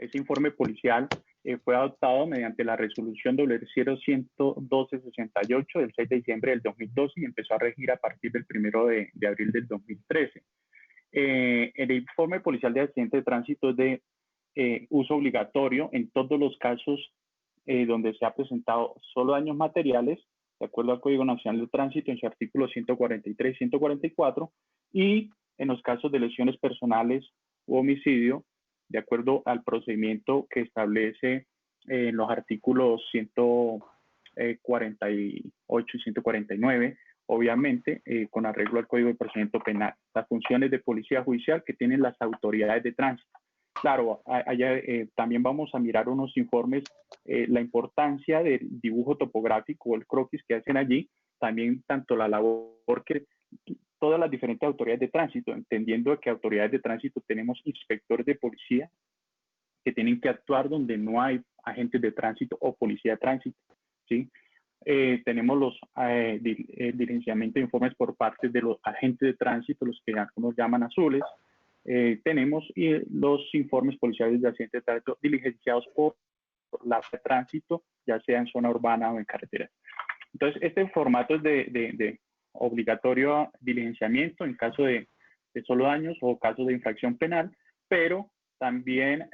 Ese informe policial fue adoptado mediante la resolución W011268 del 6 de diciembre del 2012 y empezó a regir a partir del 1 de abril del 2013. El informe policial de accidente de tránsito es de uso obligatorio en todos los casos donde se ha presentado solo daños materiales, de acuerdo al Código Nacional de Tránsito en su artículo 143 y 144, y en los casos de lesiones personales u homicidio, de acuerdo al procedimiento que establece en los artículos 148 y 149, obviamente con arreglo al Código de Procedimiento Penal. Las funciones de policía judicial que tienen las autoridades de tránsito. Claro, allá también vamos a mirar unos informes, la importancia del dibujo topográfico o el croquis que hacen allí, también tanto la labor que todas las diferentes autoridades de tránsito, entendiendo que autoridades de tránsito tenemos inspectores de policía que tienen que actuar donde no hay agentes de tránsito o policía de tránsito, ¿sí? Tenemos los diligenciamientos de informes por parte de los agentes de tránsito, los que algunos llaman azules. Tenemos los informes policiales de accidentes de tránsito diligenciados por la de tránsito, ya sea en zona urbana o en carretera. Entonces, este formato es de obligatorio diligenciamiento en caso de solo daños o casos de infracción penal, pero también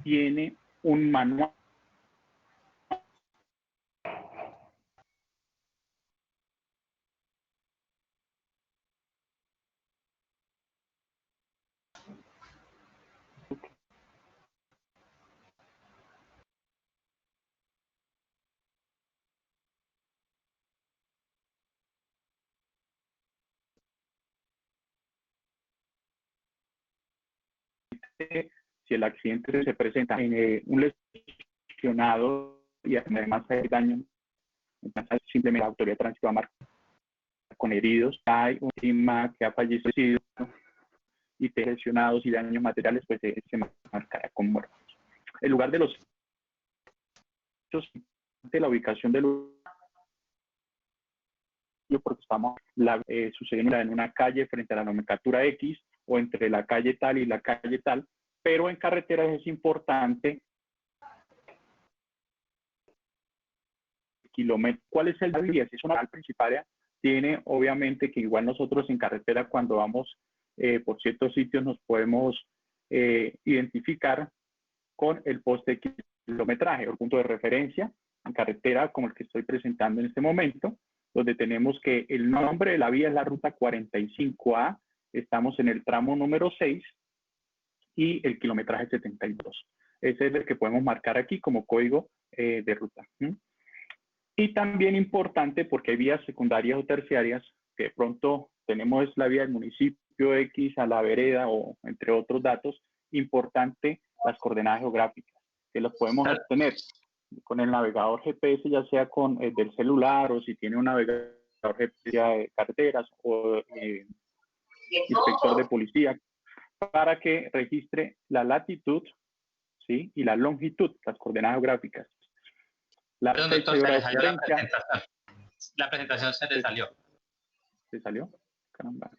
tiene un manual si el accidente se presenta en un lesionado y además hay daño, entonces simplemente la autoridad de tránsito va a marcar con heridos, hay un clima que ha fallecido y lesionados y daños materiales, pues se marcará con muertos. El lugar de los hechos, de la ubicación del porque estamos sucediendo en una calle frente a la nomenclatura X o entre la calle tal y la calle tal, pero en carreteras es importante kilómetro. ¿Cuál es el de vía? Si es una principal, tiene obviamente que igual nosotros en carretera cuando vamos por ciertos sitios nos podemos identificar con el poste de kilometraje o el punto de referencia en carretera como el que estoy presentando en este momento, donde tenemos que el nombre de la vía es la ruta 45A, estamos en el tramo número 6 y el kilometraje 72. Ese es el que podemos marcar aquí como código de ruta. Y también importante porque hay vías secundarias o terciarias que de pronto tenemos la vía del municipio X a la vereda o entre otros datos, importante las coordenadas geográficas que las podemos obtener con el navegador GPS, ya sea con del celular o si tiene un navegador GPS de carreteras o inspector de policía, para que registre la latitud, ¿sí? Y la longitud, las coordenadas geográficas. Perdón, doctor, se le salió la presentación. La presentación se le salió. ¿Se salió? Caramba.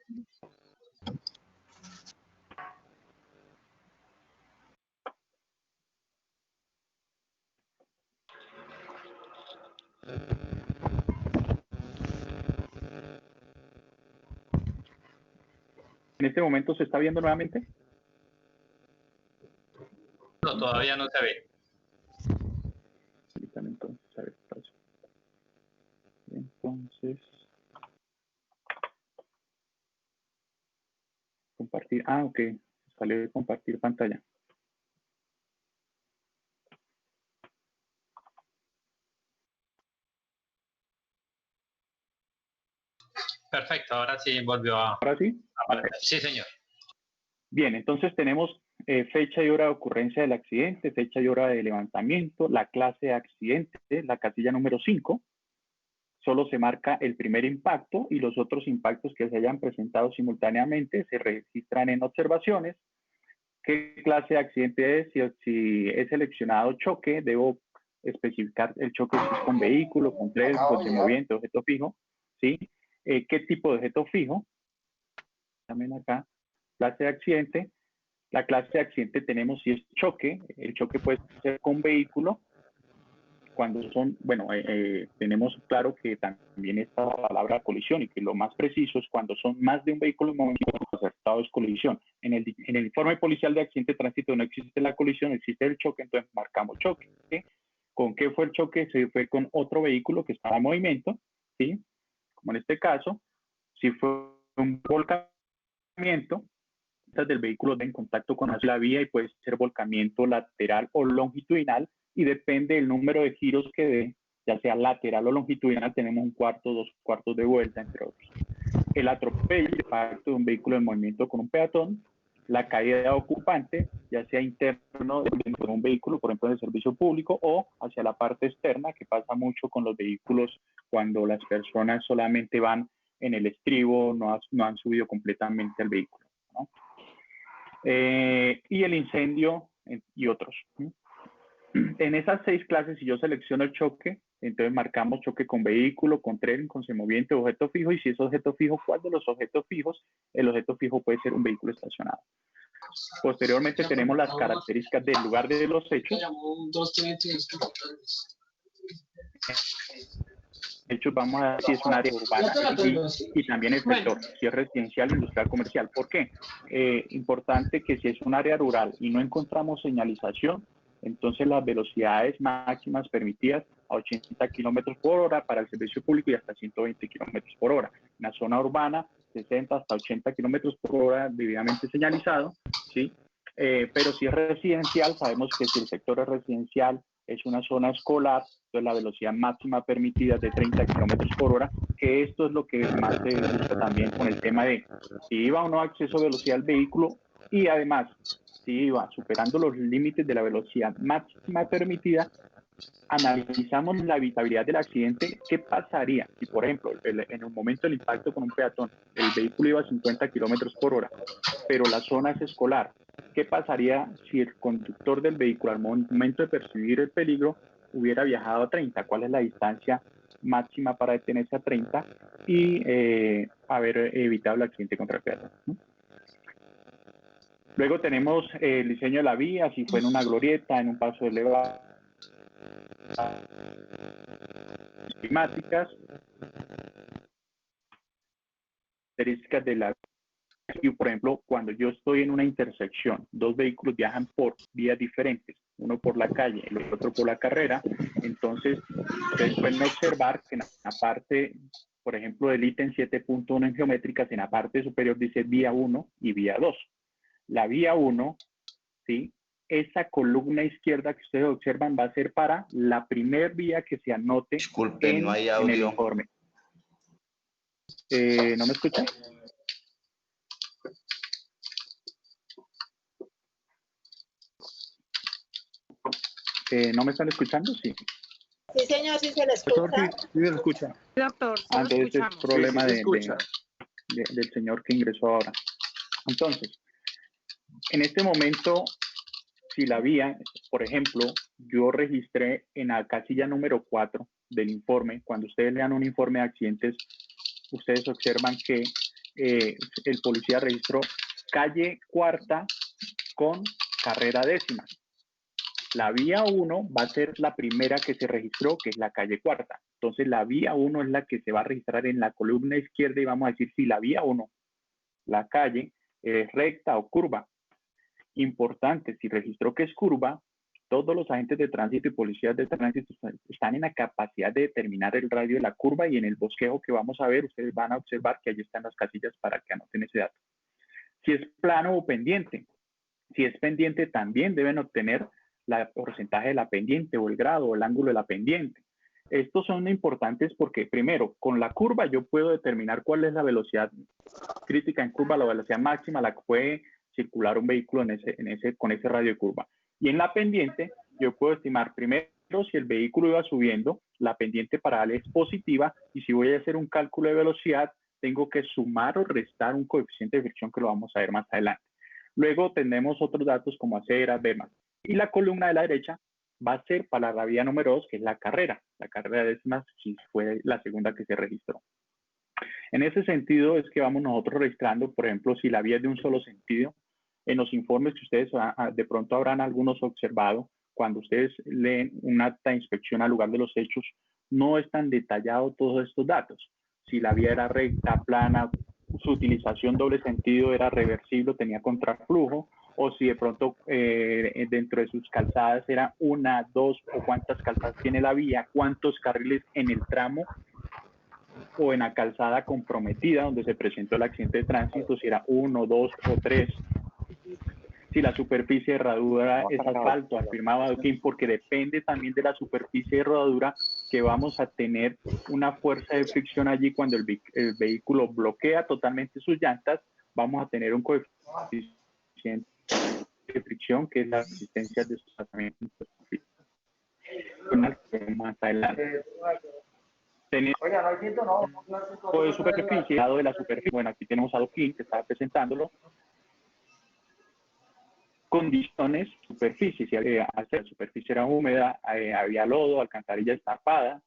¿En este momento se está viendo nuevamente? No, todavía no se ve. Entonces, a ver, entonces, compartir. Ah, ok. Salió de compartir pantalla. Perfecto, ahora sí volvió a... ¿Ahora sí? aparecer. Sí, señor. Bien, entonces tenemos fecha y hora de ocurrencia del accidente, fecha y hora de levantamiento, la clase de accidente, la casilla número 5. Solo se marca el primer impacto y los otros impactos que se hayan presentado simultáneamente se registran en observaciones. ¿Qué clase de accidente es? Si es seleccionado choque, debo especificar el choque si es con vehículo, con tren, coche moviente, objeto fijo, ¿sí? ¿Qué tipo de objeto fijo? También acá, clase de accidente. La clase de accidente tenemos si es choque. El choque puede ser con vehículo. Cuando son, bueno, tenemos claro que también está la palabra colisión y que lo más preciso es cuando son más de un vehículo en movimiento, el resultado es colisión. En el informe policial de accidente de tránsito no existe la colisión, existe el choque, entonces marcamos choque. ¿Sí? ¿Con qué fue el choque? Se fue con otro vehículo que estaba en movimiento, ¿sí? Como en este caso, si fue un volcamiento, del vehículo en contacto con la vía y puede ser volcamiento lateral o longitudinal y depende del número de giros que dé, ya sea lateral o longitudinal, tenemos un cuarto, 2 cuartos de vuelta, entre otros. El atropello, el impacto de un vehículo en movimiento con un peatón, la caída de ocupante, ya sea interno de un vehículo, por ejemplo, en el servicio público, o hacia la parte externa, que pasa mucho con los vehículos cuando las personas solamente van en el estribo, no han subido completamente al vehículo, ¿no? Y el incendio y otros. En esas 6 clases, si yo selecciono el choque, entonces marcamos choque con vehículo, con tren, con semoviente, objeto fijo, y si es objeto fijo, ¿cuál de los objetos fijos? El objeto fijo puede ser un vehículo estacionado. Posteriormente tenemos las características del lugar de los hechos. Hechos, vamos a ver si es un área urbana y también el sector, si es residencial, industrial, comercial. ¿Por qué? Importante que si es un área rural y no encontramos señalización, entonces las velocidades máximas permitidas a 80 kilómetros por hora para el servicio público y hasta 120 kilómetros por hora. En la zona urbana, 60 hasta 80 kilómetros por hora debidamente señalizado, ¿sí? Pero si es residencial, sabemos que si el sector es residencial, es una zona escolar, entonces la velocidad máxima permitida es de 30 kilómetros por hora, que esto es lo que más se busca también con el tema de si iba o no acceso a velocidad al vehículo y además si iba superando los límites de la velocidad máxima permitida, analizamos la evitabilidad del accidente. ¿Qué pasaría si, por ejemplo, en un momento del impacto con un peatón, el vehículo iba a 50 kilómetros por hora, pero la zona es escolar? ¿Qué pasaría si el conductor del vehículo al momento de percibir el peligro hubiera viajado a 30? ¿Cuál es la distancia máxima para detenerse a 30 y haber evitado el accidente contra el peatón? Luego tenemos el diseño de la vía, si fue en una glorieta, en un paso elevado, climáticas, características de la vía. Por ejemplo, cuando yo estoy en una intersección, 2 vehículos viajan por vías diferentes, uno por la calle, el otro por la carrera, entonces ustedes pueden observar que en la parte, por ejemplo, del ítem 7.1 en geométricas, en la parte superior dice vía 1 y vía 2. La vía 1, ¿sí? Esa columna izquierda que ustedes observan va a ser para la primer vía que se anote. Disculpen, no hay audio. En el informe. ¿No me escuchan? ¿No me están escuchando? Sí. Sí, señor, sí se le escucha. Sí, sí se le escucha. Sí, doctor, sí lo Entonces, escuchamos. es problema Sí, del señor que ingresó ahora. Entonces, en este momento, si la vía, por ejemplo, yo registré en la casilla número 4 del informe, cuando ustedes lean un informe de accidentes, ustedes observan que el policía registró calle cuarta con carrera décima. La vía 1 va a ser la primera que se registró, que es la calle cuarta. Entonces, la vía 1 es la que se va a registrar en la columna izquierda y vamos a decir si la vía 1, la calle, es recta o curva. Importante, si registró que es curva, todos los agentes de tránsito y policías de tránsito están en la capacidad de determinar el radio de la curva y en el bosquejo que vamos a ver, ustedes van a observar que allí están las casillas para que anoten ese dato. Si es plano o pendiente, si es pendiente también deben obtener el porcentaje de la pendiente o el grado o el ángulo de la pendiente. Estos son importantes porque, primero, con la curva yo puedo determinar cuál es la velocidad crítica en curva, la velocidad máxima, la que puede circular un vehículo con ese radio de curva. Y en la pendiente, yo puedo estimar primero si el vehículo iba subiendo, la pendiente para él es positiva, y si voy a hacer un cálculo de velocidad, tengo que sumar o restar un coeficiente de fricción que lo vamos a ver más adelante. Luego tenemos otros datos como aceras, vemas. Y la columna de la derecha va a ser para la vía número 2, que es la carrera décima, si fue la segunda que se registró. En ese sentido es que vamos nosotros registrando, por ejemplo, si la vía es de un solo sentido, en los informes que ustedes de pronto habrán algunos observado, cuando ustedes leen un acta de inspección al lugar de los hechos, no es tan detallado todos estos datos. Si la vía era recta, plana, su utilización doble sentido era reversible, tenía contraflujo, o si de pronto dentro de sus calzadas era una, dos, o cuántas calzadas tiene la vía, cuántos carriles en el tramo o en la calzada comprometida donde se presentó el accidente de tránsito, si era uno, dos o tres. Si la superficie de herradura es asfalto, afirmaba Adoquín, porque depende también de la superficie de rodadura que vamos a tener una fuerza de fricción allí cuando el vehículo bloquea totalmente sus llantas, vamos a tener un coeficiente de fricción que es la resistencia de desplazamiento más adelante. Tenemos de superficie, lado de la superficie, bueno, aquí tenemos Adoquín que está presentándolo. Condiciones, superficie, si la superficie era húmeda, había lodo, alcantarilla destapada,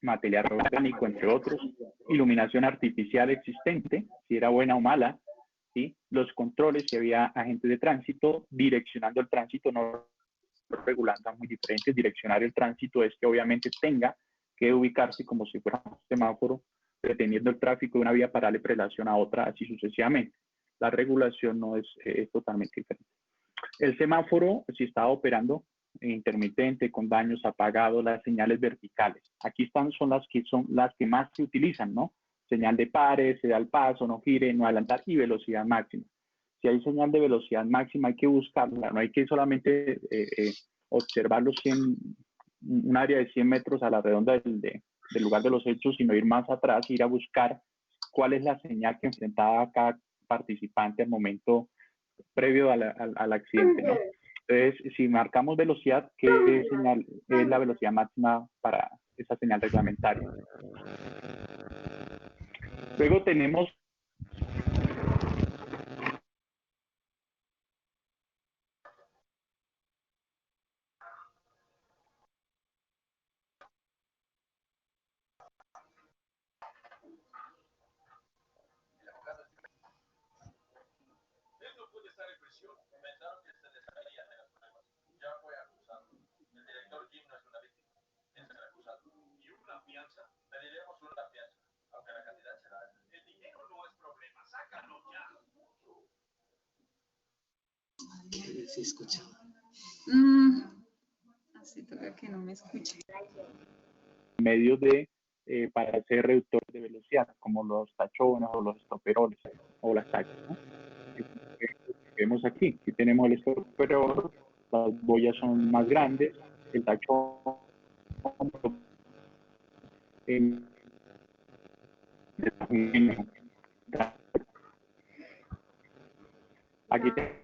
material orgánico, entre otros, iluminación artificial existente, si era buena o mala, ¿sí? Los controles, si había agentes de tránsito, direccionando el tránsito, no regulando muy diferentes. Direccionar el tránsito es que obviamente tenga que ubicarse como si fuera un semáforo, deteniendo el tráfico de una vía para darle prelación a otra, así sucesivamente. La regulación no es totalmente diferente. El semáforo, si estaba operando intermitente, con daños, apagado, las señales verticales. Aquí son las que más se utilizan, ¿no? Señal de pare, se da el paso, no gire, no adelantar y velocidad máxima. Si hay señal de velocidad máxima, hay que buscarla, no hay que solamente observar un área de 100 metros a la redonda del lugar de los hechos, sino ir más atrás, ir a buscar cuál es la señal que enfrentaba cada participante al momento previo al accidente, ¿no? Entonces, si marcamos velocidad, ¿qué señal es la velocidad máxima para esa señal reglamentaria? Luego tenemos ¿Se escucha? Así toca que no me escuche. medios para hacer reductores de velocidad, como los tachones o los estoperoles o las tachas, ¿no? Vemos aquí tenemos el estoperol, las boyas son más grandes, el tachón aquí tenemos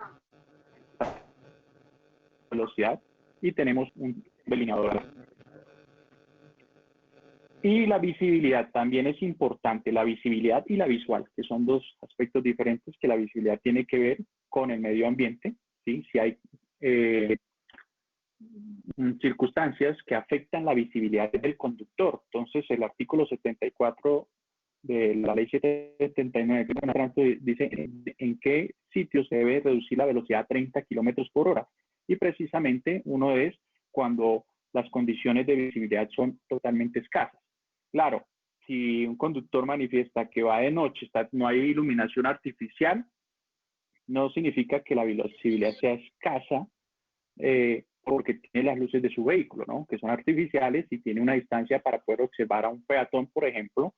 velocidad y tenemos un delineador. Y la visibilidad también es importante, la visibilidad y la visual, que son dos aspectos diferentes, que la visibilidad tiene que ver con el medio ambiente, ¿sí? Si hay circunstancias que afectan la visibilidad del conductor. Entonces, el artículo 74 de la ley 779 dice en qué sitios se debe reducir la velocidad a 30 kilómetros por hora. Y precisamente uno es cuando las condiciones de visibilidad son totalmente escasas. Claro, si un conductor manifiesta que va de noche, no hay iluminación artificial, no significa que la visibilidad sea escasa, porque tiene las luces de su vehículo, ¿no? Que son artificiales y tiene una distancia para poder observar a un peatón, por ejemplo,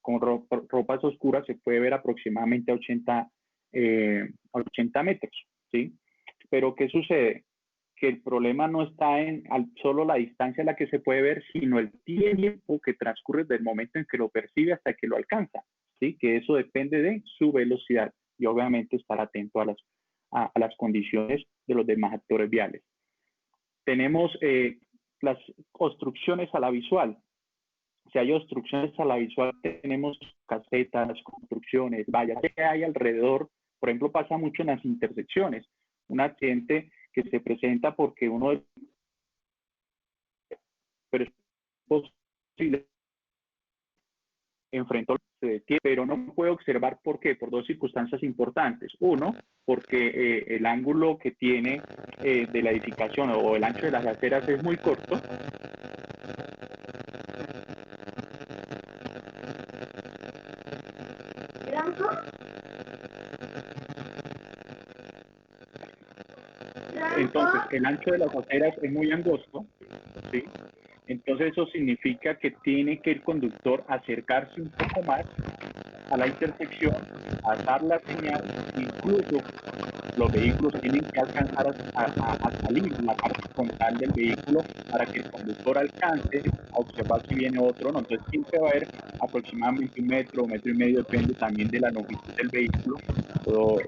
con ropas oscuras se puede ver aproximadamente a 80 metros, ¿sí? Pero ¿qué sucede? Que el problema no está en solo la distancia a la que se puede ver, sino el tiempo que transcurre desde el momento en que lo percibe hasta que lo alcanza, ¿sí? Que eso depende de su velocidad y obviamente estar atento a las condiciones de los demás actores viales. Tenemos las obstrucciones a la visual. Si hay obstrucciones a la visual, tenemos casetas, construcciones, vallas. ¿Qué hay alrededor? Por ejemplo, pasa mucho en las intersecciones. Un accidente que se presenta porque uno, pero es posible enfrentó, se detiene, pero no puede observar por qué, por dos circunstancias importantes. Uno, porque el ángulo que tiene de la edificación o el ancho de las aceras es muy corto. Entonces, el ancho de las aceras es muy angosto, ¿sí? Entonces, eso significa que tiene que el conductor acercarse un poco más a la intersección, a dar la señal, incluso los vehículos tienen que alcanzar a salir de la parte frontal del vehículo para que el conductor alcance a observar si viene otro, ¿no? Entonces siempre va a haber aproximadamente 1 metro y medio, depende también de la longitud del vehículo, o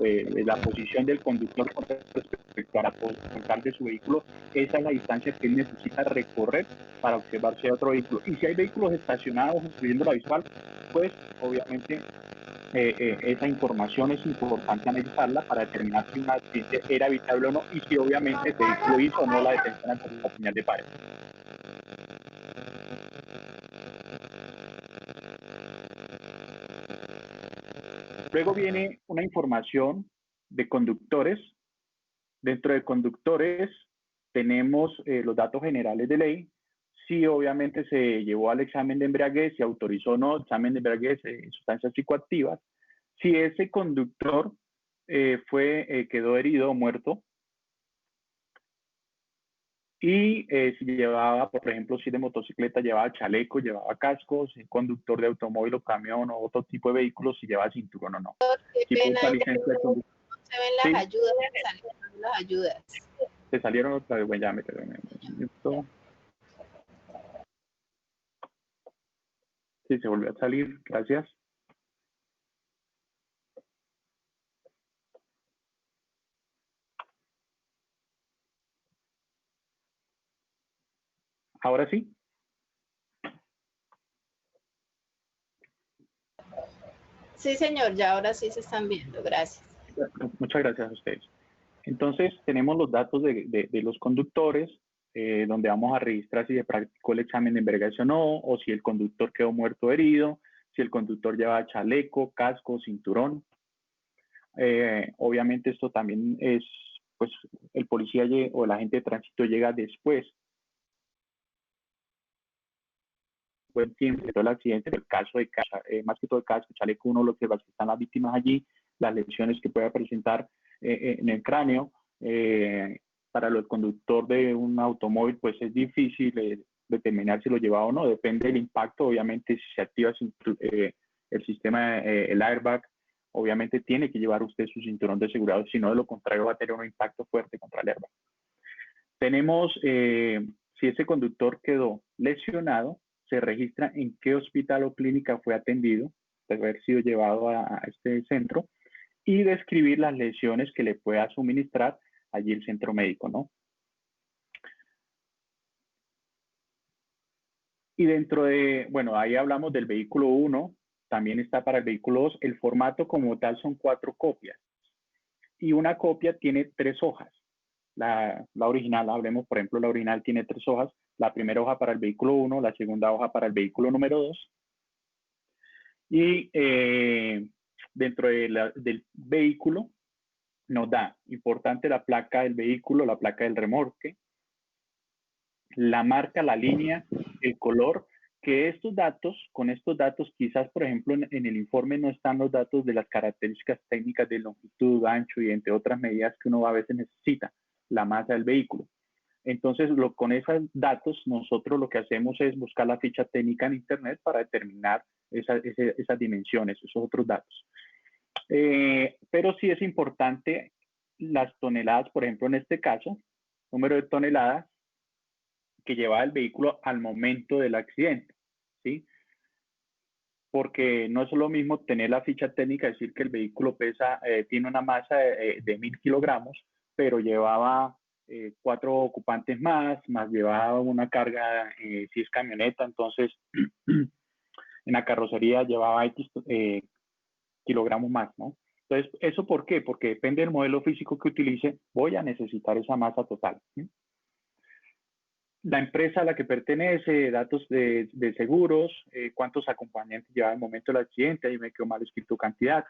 la posición del conductor con respecto a la frontal de su vehículo. Esa es la distancia que él necesita recorrer para observar si hay otro vehículo. Y si hay vehículos estacionados obstruyendo la visual, pues obviamente esa información es importante analizarla para determinar si un accidente era evitable o no y si obviamente el vehículo hizo o no la detención ante la señal de pare. Luego viene una información de conductores. Dentro de conductores tenemos los datos generales de ley. Si obviamente se llevó al examen de embriaguez, se autorizó o no examen de embriaguez, sustancias psicoactivas. Si ese conductor quedó herido o muerto, y si llevaba, por ejemplo, si de motocicleta llevaba chaleco, llevaba cascos, si conductor de automóvil o camión o otro tipo de vehículos, si llevaba cinturón o no. Qué pena, licencia de conductor. Se ven las ayudas, las ayudas. Se salieron otra vez, bueno, ya me quedé. Sí, se volvió a salir, gracias. Ahora sí. Sí, señor, ya ahora sí se están viendo, gracias. Muchas gracias a ustedes. Entonces, tenemos los datos de los conductores, donde vamos a registrar si se practicó el examen de embriaguez o no, o si el conductor quedó muerto o herido, si el conductor lleva chaleco, casco, cinturón. Obviamente esto también es, pues, el policía o el agente de tránsito llega después. Buen tiempo de todo el accidente, el caso de más que todo el casco, chaleco, uno lo que están las víctimas allí, las lesiones que pueda presentar en el cráneo. Para el conductor de un automóvil, pues es difícil determinar si lo llevaba o no, depende del impacto. Obviamente, si se activa el sistema, el airbag, obviamente tiene que llevar usted su cinturón de seguridad, si no, de lo contrario va a tener un impacto fuerte contra el airbag. Tenemos, si ese conductor quedó lesionado, se registra en qué hospital o clínica fue atendido, de haber sido llevado a este centro, y describir las lesiones que le pueda suministrar allí el centro médico, ¿no? Y dentro de, bueno, ahí hablamos del vehículo 1, también está para el vehículo 2, el formato como tal son 4 copias, y una copia tiene 3 hojas. La original, hablemos, por ejemplo, la original tiene 3 hojas, la primera hoja para el vehículo 1, la segunda hoja para el vehículo número 2, y dentro del vehículo nos da importante la placa del vehículo, la placa del remolque, la marca, la línea, el color, que estos datos, con estos datos, quizás, por ejemplo, en el informe no están los datos de las características técnicas de longitud, ancho y entre otras medidas que uno a veces necesita, la masa del vehículo. Entonces, con esos datos, nosotros lo que hacemos es buscar la ficha técnica en Internet para determinar esas dimensiones, esos otros datos. Pero sí es importante las toneladas, por ejemplo, en este caso, número de toneladas que llevaba el vehículo al momento del accidente, ¿sí? Porque no es lo mismo tener la ficha técnica, decir que el vehículo tiene una masa de 1000 kilogramos, pero llevaba 4 ocupantes más llevaba una carga, si es camioneta, entonces en la carrocería llevaba X kilogramos más, ¿no? Entonces, ¿eso por qué? Porque depende del modelo físico que utilice, voy a necesitar esa masa total, ¿sí? la empresa a la que pertenece, datos de seguros, cuántos acompañantes llevaba en el momento del accidente, ahí me quedó mal escrito cantidad,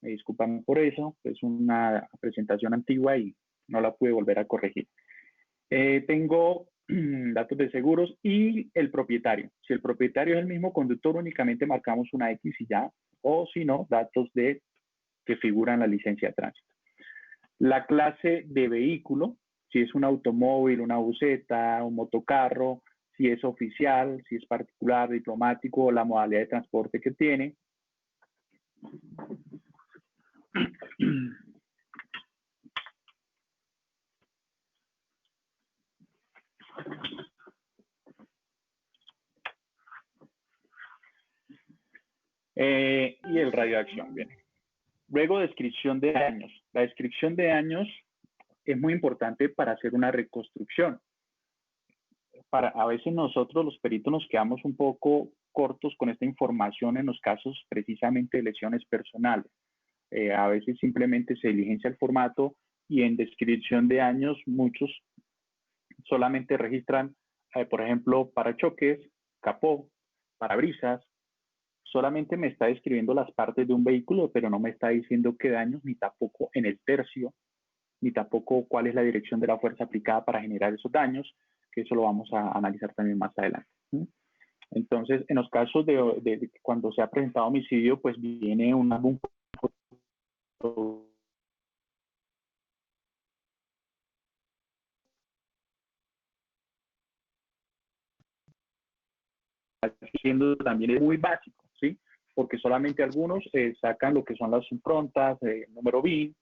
me disculpan por eso, es una presentación antigua y no la pude volver a corregir. Tengo datos de seguros y el propietario. Si el propietario es el mismo conductor, únicamente marcamos una X y ya, o si no, datos que figuran en la licencia de tránsito. La clase de vehículo, si es un automóvil, una buseta, un motocarro, si es oficial, si es particular, diplomático, la modalidad de transporte que tiene. Y el radio de acción viene. Luego, descripción de daños. La descripción de daños es muy importante para hacer una reconstrucción. A veces nosotros los peritos nos quedamos un poco cortos con esta información en los casos precisamente de lesiones personales. A veces simplemente se diligencia el formato y en descripción de daños muchos solamente registran, por ejemplo, parachoques, capó, parabrisas. Solamente me está describiendo las partes de un vehículo, pero no me está diciendo qué daños, ni tampoco en el tercio, ni tampoco cuál es la dirección de la fuerza aplicada para generar esos daños, que eso lo vamos a analizar también más adelante. Entonces, en los casos de cuando se ha presentado homicidio, pues viene un álbum siendo también es muy básico, ¿sí? Porque solamente algunos sacan lo que son las improntas, número BIN,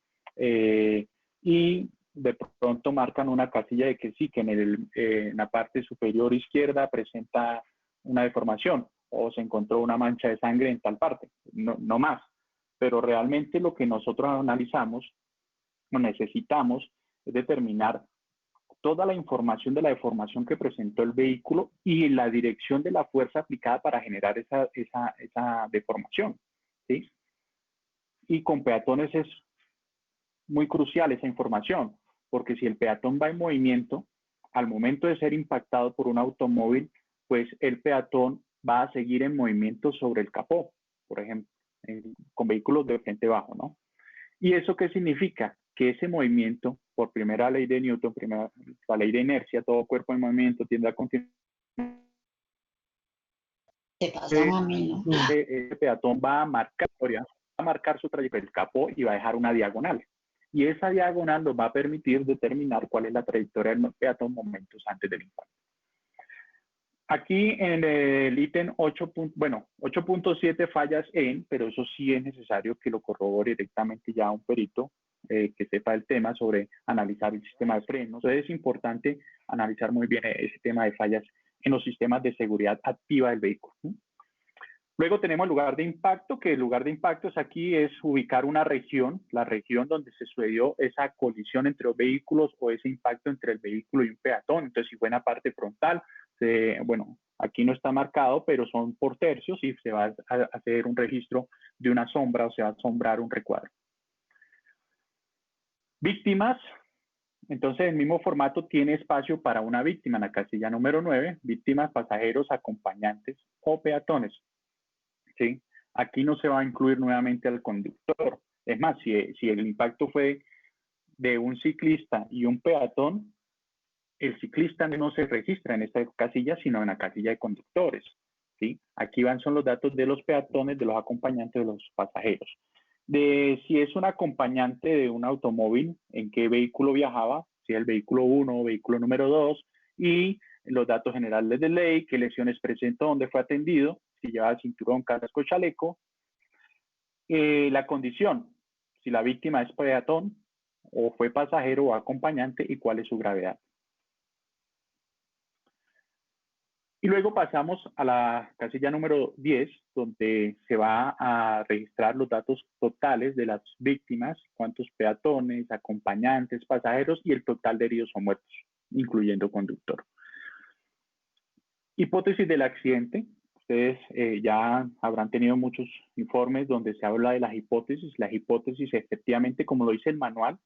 y de pronto marcan una casilla de que sí, que en la parte superior izquierda presenta una deformación o se encontró una mancha de sangre en tal parte, no más. Pero realmente lo que nosotros analizamos o necesitamos es determinar toda la información de la deformación que presentó el vehículo y la dirección de la fuerza aplicada para generar esa deformación, ¿sí? Y con peatones es muy crucial esa información, porque si el peatón va en movimiento, al momento de ser impactado por un automóvil, pues el peatón va a seguir en movimiento sobre el capó, por ejemplo, con vehículos de frente bajo, ¿no? ¿Y eso qué significa? Que ese movimiento, por primera ley de Newton, la ley de inercia, todo cuerpo en movimiento tiende a continuar. Ese peatón va a marcar su trayectoria del capó y va a dejar una diagonal. Y esa diagonal nos va a permitir determinar cuál es la trayectoria del peatón momentos antes del impacto. Aquí en el ítem 8.7 fallas en, pero eso sí es necesario que lo corrobore directamente ya un perito que sepa el tema sobre analizar el sistema de frenos. Entonces es importante analizar muy bien ese tema de fallas en los sistemas de seguridad activa del vehículo. Luego tenemos el lugar de impacto, que el lugar de impacto aquí es ubicar una región, la región donde se sucedió esa colisión entre los vehículos o ese impacto entre el vehículo y un peatón. Entonces, si fue en la parte frontal, bueno, aquí no está marcado, pero son por tercios y se va a hacer un registro de una sombra o se va a sombrar un recuadro. Víctimas. Entonces, el mismo formato tiene espacio para una víctima en la casilla número 9, víctimas, pasajeros, acompañantes o peatones. ¿Sí? Aquí no se va a incluir nuevamente al conductor. Es más, si el impacto fue de un ciclista y un peatón, el ciclista no se registra en esta casilla, sino en la casilla de conductores. ¿Sí? Aquí son los datos de los peatones, de los acompañantes, de los pasajeros. Si es un acompañante de un automóvil, en qué vehículo viajaba, si es el vehículo 1 o vehículo número 2, y los datos generales de ley, qué lesiones presentó, dónde fue atendido, si lleva cinturón, casco, chaleco. La condición, si la víctima es peatón o fue pasajero o acompañante y cuál es su gravedad. Y luego pasamos a la casilla número 10, donde se va a registrar los datos totales de las víctimas, cuántos peatones, acompañantes, pasajeros y el total de heridos o muertos, incluyendo conductor. Hipótesis del accidente. Ustedes ya habrán tenido muchos informes donde se habla de las hipótesis. Las hipótesis, efectivamente, como lo dice el manual,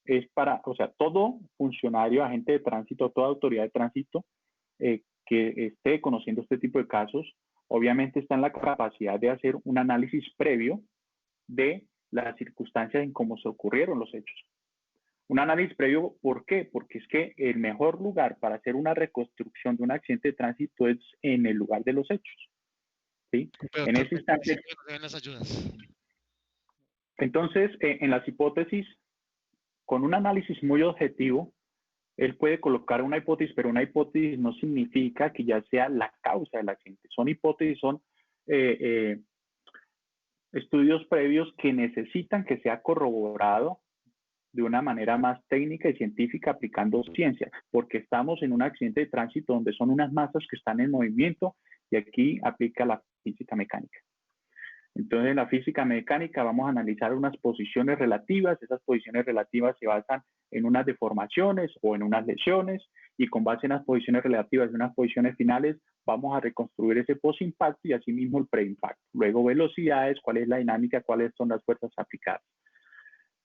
es para, o sea, todo funcionario, agente de tránsito, toda autoridad de tránsito que esté conociendo este tipo de casos, obviamente está en la capacidad de hacer un análisis previo de las circunstancias en cómo se ocurrieron los hechos. Un análisis previo, ¿por qué? Porque es que el mejor lugar para hacer una reconstrucción de un accidente de tránsito es en el lugar de los hechos. ¿Sí? En ese instante. Las ayudas. Entonces, en las hipótesis, con un análisis muy objetivo, él puede colocar una hipótesis, pero una hipótesis no significa que ya sea la causa del accidente. Son hipótesis, son estudios previos que necesitan que sea corroborado de una manera más técnica y científica aplicando ciencia, porque estamos en un accidente de tránsito donde son unas masas que están en movimiento y aquí aplica la física mecánica. Entonces, en la física mecánica vamos a analizar unas posiciones relativas. Esas posiciones relativas se basan en unas deformaciones o en unas lesiones y con base en las posiciones relativas y unas posiciones finales vamos a reconstruir ese post-impacto y asimismo el pre-impacto. Luego velocidades, cuál es la dinámica, cuáles son las fuerzas aplicadas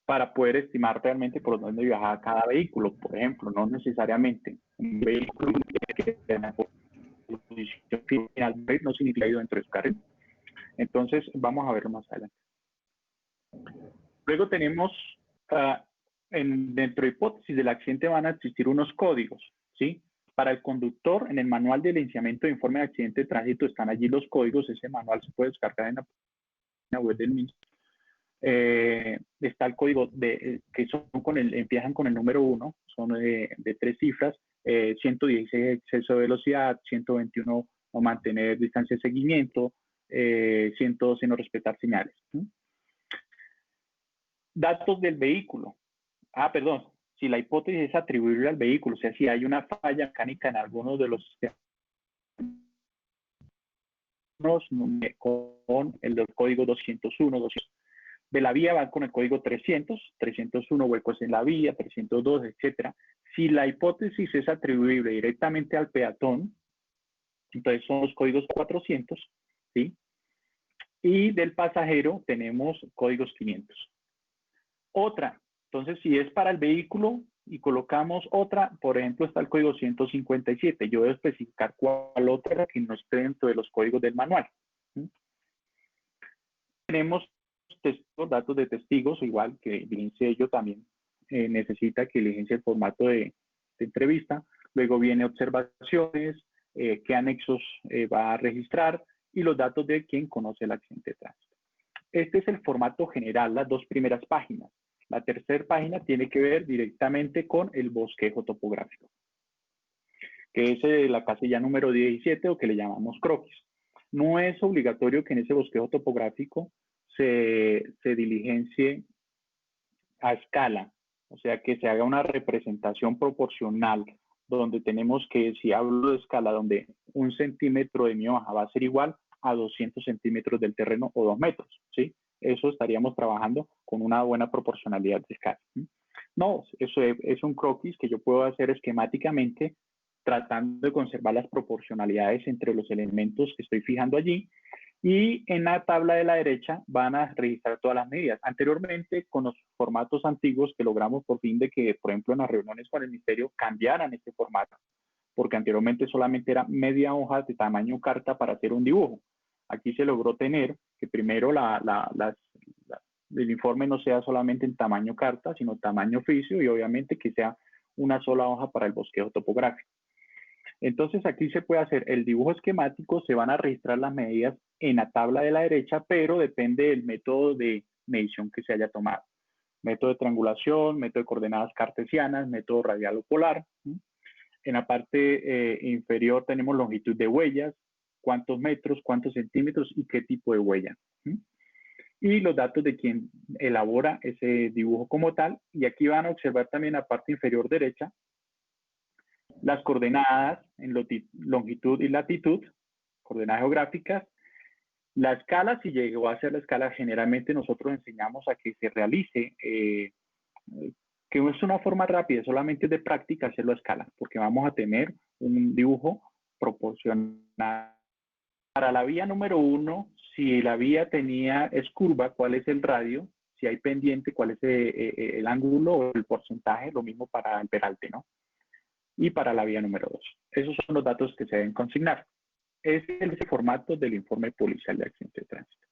para poder estimar realmente por dónde viaja cada vehículo. Por ejemplo, no necesariamente un vehículo que tenga posición final no significa ir dentro de su carril. Entonces, vamos a verlo más adelante. Luego tenemos, dentro de hipótesis del accidente van a existir unos códigos, ¿sí? Para el conductor, en el manual de licenciamiento de informe de accidente de tránsito están allí los códigos. Ese manual se puede descargar en la página web del MINS. Está el código que son empiezan con el número 1, son de 3 cifras, 116 exceso de velocidad, 121 no mantener distancia de seguimiento, 112 no respetar señales. Datos del vehículo. Perdón, si la hipótesis es atribuible al vehículo, o sea, si hay una falla mecánica en alguno de los sistemas con el del código 201, 200. De la vía van con el código 300, 301 huecos en la vía, 302, etc. Si la hipótesis es atribuible directamente al peatón, entonces son los códigos 400, ¿sí? Y del pasajero tenemos códigos 500. Otra, entonces si es para el vehículo y colocamos otra, por ejemplo está el código 157, yo debo especificar cuál otra que no esté dentro de los códigos del manual. ¿Sí? Tenemos datos de testigos, igual que diligencia ello también necesita que diligencia el formato de entrevista. Luego viene observaciones, qué anexos va a registrar y los datos de quien conoce el accidente de tránsito. Este es el formato general, las 2 primeras páginas. La tercera página tiene que ver directamente con el bosquejo topográfico, que es la casilla número 17 o que le llamamos croquis. No es obligatorio que en ese bosquejo topográfico se diligencie a escala, o sea, que se haga una representación proporcional, donde tenemos que, si hablo de escala, donde 1 centímetro de mi hoja va a ser igual a 200 centímetros del terreno o 2 metros, ¿sí? Eso estaríamos trabajando con una buena proporcionalidad de escala. No, eso es un croquis que yo puedo hacer esquemáticamente, tratando de conservar las proporcionalidades entre los elementos que estoy fijando allí. Y en la tabla de la derecha van a registrar todas las medidas. Anteriormente, con los formatos antiguos que logramos por fin de que, por ejemplo, en las reuniones con el ministerio cambiaran este formato, porque anteriormente solamente era media hoja de tamaño carta para hacer un dibujo. Aquí se logró tener que primero el informe no sea solamente en tamaño carta, sino tamaño oficio y obviamente que sea una sola hoja para el bosquejo topográfico. Entonces aquí se puede hacer el dibujo esquemático, se van a registrar las medidas en la tabla de la derecha, pero depende del método de medición que se haya tomado. Método de triangulación, método de coordenadas cartesianas, método radial o polar. En la parte inferior tenemos longitud de huellas, cuántos metros, cuántos centímetros y qué tipo de huella. Y los datos de quien elabora ese dibujo como tal. Y aquí van a observar también la parte inferior derecha las coordenadas en longitud y latitud, coordenadas geográficas, la escala, si llegó a ser la escala, generalmente nosotros enseñamos a que se realice, que es una forma rápida, solamente de práctica hacerlo a escala, porque vamos a tener un dibujo proporcional. Para la vía número 1, si la vía es curva, ¿cuál es el radio? si hay pendiente, cuál es el ángulo o el porcentaje, lo mismo para el peralte, ¿no? Y para la vía número 2. Esos son los datos que se deben consignar. Ese es el formato del informe policial de accidente de tránsito.